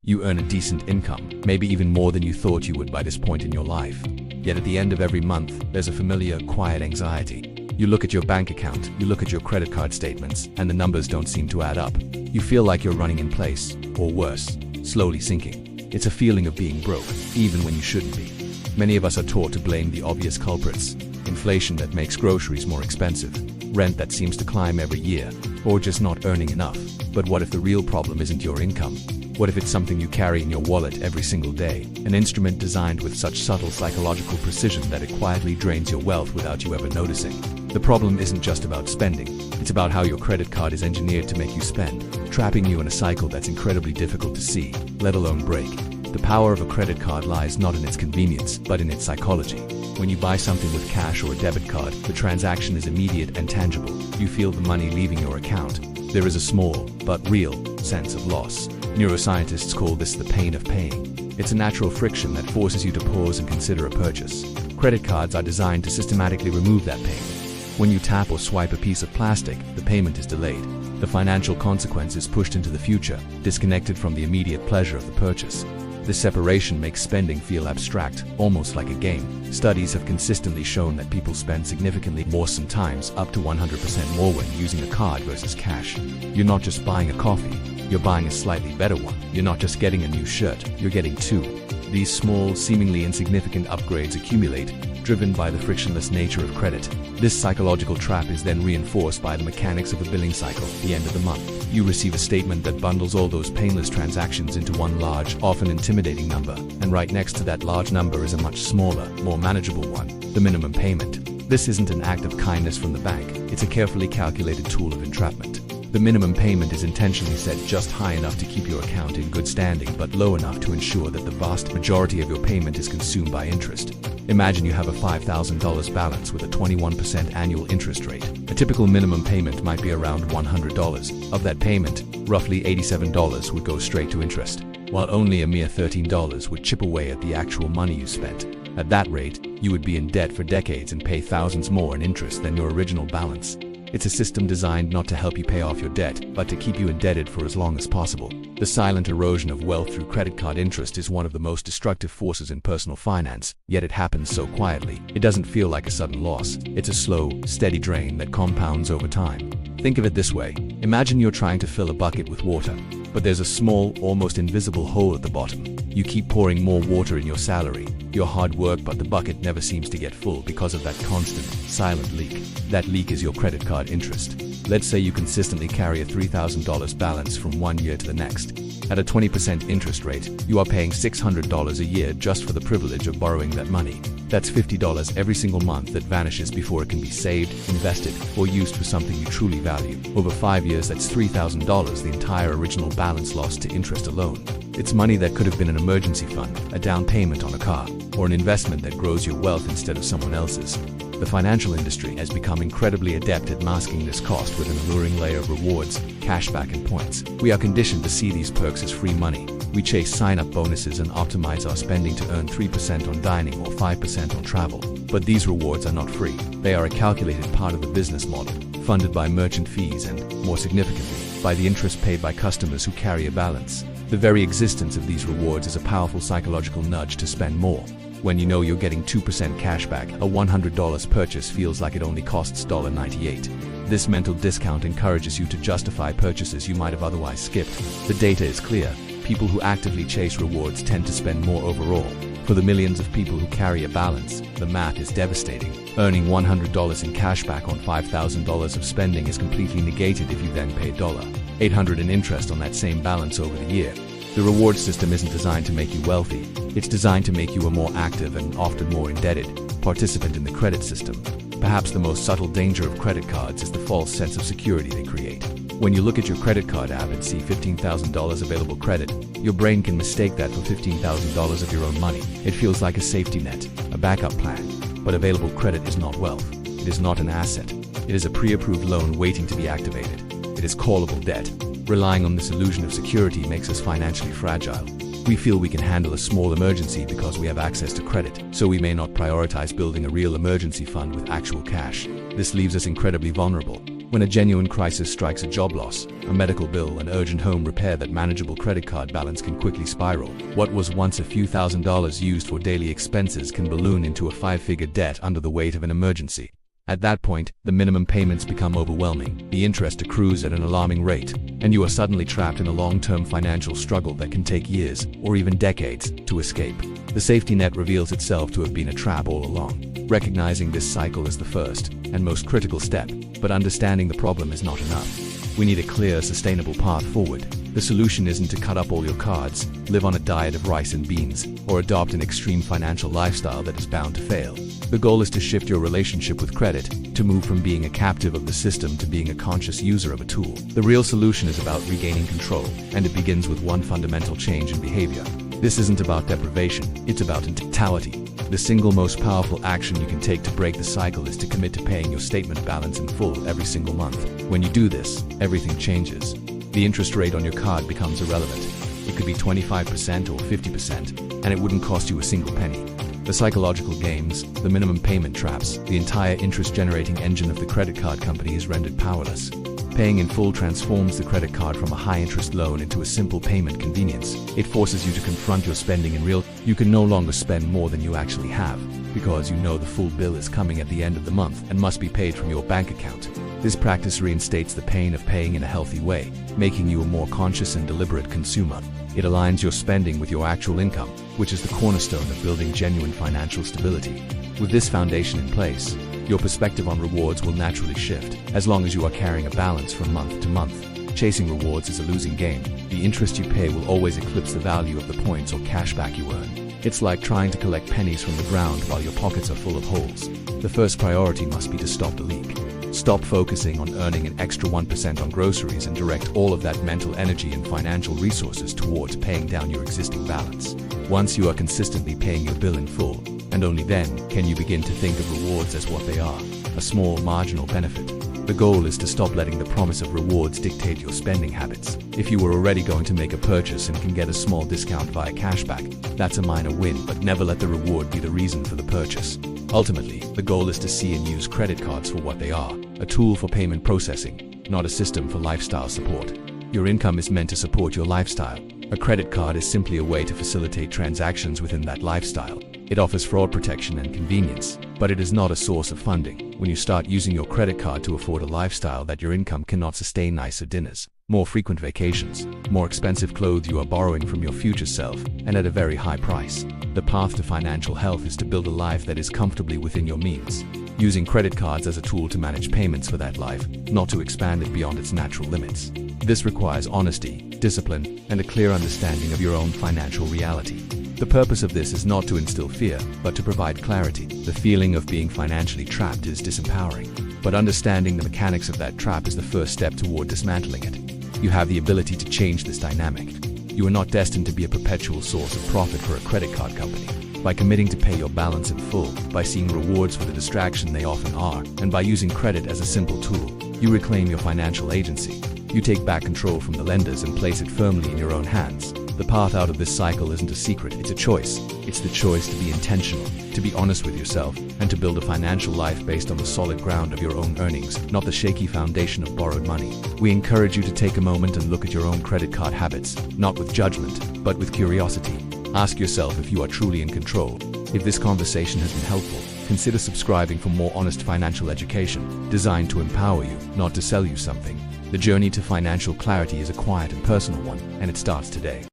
You earn a decent income, maybe even more than you thought you would by this point in your life. Yet at the end of every month, there's a familiar, quiet anxiety. You look at your bank account, you look at your credit card statements, and the numbers don't seem to add up. You feel like you're running in place, or worse, slowly sinking. It's a feeling of being broke, even when you shouldn't be. Many of us are taught to blame the obvious culprits: inflation that makes groceries more expensive, rent that seems to climb every year, or just not earning enough. But what if the real problem isn't your income? What if it's something you carry in your wallet every single day, an instrument designed with such subtle psychological precision that it quietly drains your wealth without you ever noticing? The problem isn't just about spending, it's about how your credit card is engineered to make you spend, trapping you in a cycle that's incredibly difficult to see, let alone break. The power of a credit card lies not in its convenience, but in its psychology. When you buy something with cash or a debit card, the transaction is immediate and tangible. You feel the money leaving your account. There is a small, but real, sense of loss. Neuroscientists call this the pain of paying. It's a natural friction that forces you to pause and consider a purchase. Credit cards are designed to systematically remove that pain. When you tap or swipe a piece of plastic, the payment is delayed. The financial consequence is pushed into the future, disconnected from the immediate pleasure of the purchase. This separation makes spending feel abstract, almost like a game. Studies have consistently shown that people spend significantly more, sometimes up to 100% more, when using a card versus cash. You're not just buying a coffee, you're buying a slightly better one. You're not just getting a new shirt, you're getting two. These small, seemingly insignificant upgrades accumulate, driven by the frictionless nature of credit. This psychological trap is then reinforced by the mechanics of the billing cycle. At the end of the month, you receive a statement that bundles all those painless transactions into one large, often intimidating number, and right next to that large number is a much smaller, more manageable one: the minimum payment. This isn't an act of kindness from the bank, it's a carefully calculated tool of entrapment. The minimum payment is intentionally set just high enough to keep your account in good standing, but low enough to ensure that the vast majority of your payment is consumed by interest. Imagine you have a $5,000 balance with a 21% annual interest rate. A typical minimum payment might be around $100. Of that payment, roughly $87 would go straight to interest, while only a mere $13 would chip away at the actual money you spent. At that rate, you would be in debt for decades and pay thousands more in interest than your original balance. It's a system designed not to help you pay off your debt, but to keep you indebted for as long as possible. The silent erosion of wealth through credit card interest is one of the most destructive forces in personal finance, yet it happens so quietly. It doesn't feel like a sudden loss. It's a slow, steady drain that compounds over time. Think of it this way. Imagine you're trying to fill a bucket with water, but there's a small, almost invisible hole at the bottom. You keep pouring more water in your salary, your hard work, but the bucket never seems to get full because of that constant, silent leak. That leak is your credit card interest. Let's say you consistently carry a $3,000 balance from one year to the next. At a 20% interest rate, you are paying $600 a year just for the privilege of borrowing that money. That's $50 every single month that vanishes before it can be saved, invested, or used for something you truly value. Over 5 years, that's $3,000, the entire original balance lost to interest alone. It's money that could have been an emergency fund, a down payment on a car, or an investment that grows your wealth instead of someone else's. The financial industry has become incredibly adept at masking this cost with an alluring layer of rewards, cashback, and points. We are conditioned to see these perks as free money. We chase sign-up bonuses and optimize our spending to earn 3% on dining or 5% on travel. But these rewards are not free. They are a calculated part of the business model, funded by merchant fees and, more significantly, by the interest paid by customers who carry a balance. The very existence of these rewards is a powerful psychological nudge to spend more. When you know you're getting 2% cashback, a $100 purchase feels like it only costs $1.98. This mental discount encourages you to justify purchases you might have otherwise skipped. The data is clear. People who actively chase rewards tend to spend more overall. For the millions of people who carry a balance, the math is devastating. Earning $100 in cashback on $5,000 of spending is completely negated if you then pay $800 in interest on that same balance over the year. The reward system isn't designed to make you wealthy. It's designed to make you a more active and often more indebted participant in the credit system. Perhaps the most subtle danger of credit cards is the false sense of security they create. When you look at your credit card app and see $15,000 available credit, your brain can mistake that for $15,000 of your own money. It feels like a safety net, a backup plan. But available credit is not wealth. It is not an asset. It is a pre-approved loan waiting to be activated. It is callable debt. Relying on this illusion of security makes us financially fragile. We feel we can handle a small emergency because we have access to credit, so we may not prioritize building a real emergency fund with actual cash. This leaves us incredibly vulnerable. When a genuine crisis strikes, a job loss, a medical bill, an urgent home repair, that manageable credit card balance can quickly spiral. What was once a few $1,000s used for daily expenses can balloon into a 5-figure debt under the weight of an emergency. At that point, the minimum payments become overwhelming, the interest accrues at an alarming rate, and you are suddenly trapped in a long-term financial struggle that can take years, or even decades, to escape. The safety net reveals itself to have been a trap all along. Recognizing this cycle is the first and most critical step, but understanding the problem is not enough. We need a clear, sustainable path forward. The solution isn't to cut up all your cards, live on a diet of rice and beans, or adopt an extreme financial lifestyle that is bound to fail. The goal is to shift your relationship with credit, to move from being a captive of the system to being a conscious user of a tool. The real solution is about regaining control, and it begins with one fundamental change in behavior. This isn't about deprivation, it's about intentionality. The single most powerful action you can take to break the cycle is to commit to paying your statement balance in full every single month. When you do this, everything changes. The interest rate on your card becomes irrelevant. It could be 25% or 50%, and it wouldn't cost you a single penny. The psychological games, the minimum payment traps, the entire interest-generating engine of the credit card company is rendered powerless. Paying in full transforms the credit card from a high-interest loan into a simple payment convenience. It forces you to confront your spending in real time. You can no longer spend more than you actually have, because you know the full bill is coming at the end of the month and must be paid from your bank account. This practice reinstates the pain of paying in a healthy way, making you a more conscious and deliberate consumer. It aligns your spending with your actual income, which is the cornerstone of building genuine financial stability. With this foundation in place, your perspective on rewards will naturally shift, as long as you are carrying a balance from month to month. Chasing rewards is a losing game. The interest you pay will always eclipse the value of the points or cashback you earn. It's like trying to collect pennies from the ground while your pockets are full of holes. The first priority must be to stop the leak. Stop focusing on earning an extra 1% on groceries and direct all of that mental energy and financial resources towards paying down your existing balance. Once you are consistently paying your bill in full, and only then can you begin to think of rewards as what they are, a small marginal benefit. The goal is to stop letting the promise of rewards dictate your spending habits. If you were already going to make a purchase and can get a small discount via cashback, that's a minor win, but never let the reward be the reason for the purchase. Ultimately, the goal is to see and use credit cards for what they are, a tool for payment processing, not a system for lifestyle support. Your income is meant to support your lifestyle. A credit card is simply a way to facilitate transactions within that lifestyle. It offers fraud protection and convenience, but it is not a source of funding. When you start using your credit card to afford a lifestyle that your income cannot sustain, nicer dinners, more frequent vacations, more expensive clothes, you are borrowing from your future self, and at a very high price. The path to financial health is to build a life that is comfortably within your means, using credit cards as a tool to manage payments for that life, not to expand it beyond its natural limits. This requires honesty, discipline, and a clear understanding of your own financial reality. The purpose of this is not to instill fear, but to provide clarity. The feeling of being financially trapped is disempowering, but understanding the mechanics of that trap is the first step toward dismantling it. You have the ability to change this dynamic. You are not destined to be a perpetual source of profit for a credit card company. By committing to pay your balance in full, by seeing rewards for the distraction they often are, and by using credit as a simple tool, you reclaim your financial agency. You take back control from the lenders and place it firmly in your own hands. The path out of this cycle isn't a secret, it's a choice. It's the choice to be intentional, to be honest with yourself, and to build a financial life based on the solid ground of your own earnings, not the shaky foundation of borrowed money. We encourage you to take a moment and look at your own credit card habits, not with judgment, but with curiosity. Ask yourself if you are truly in control. If this conversation has been helpful, consider subscribing for more honest financial education, designed to empower you, not to sell you something. The journey to financial clarity is a quiet and personal one, and it starts today.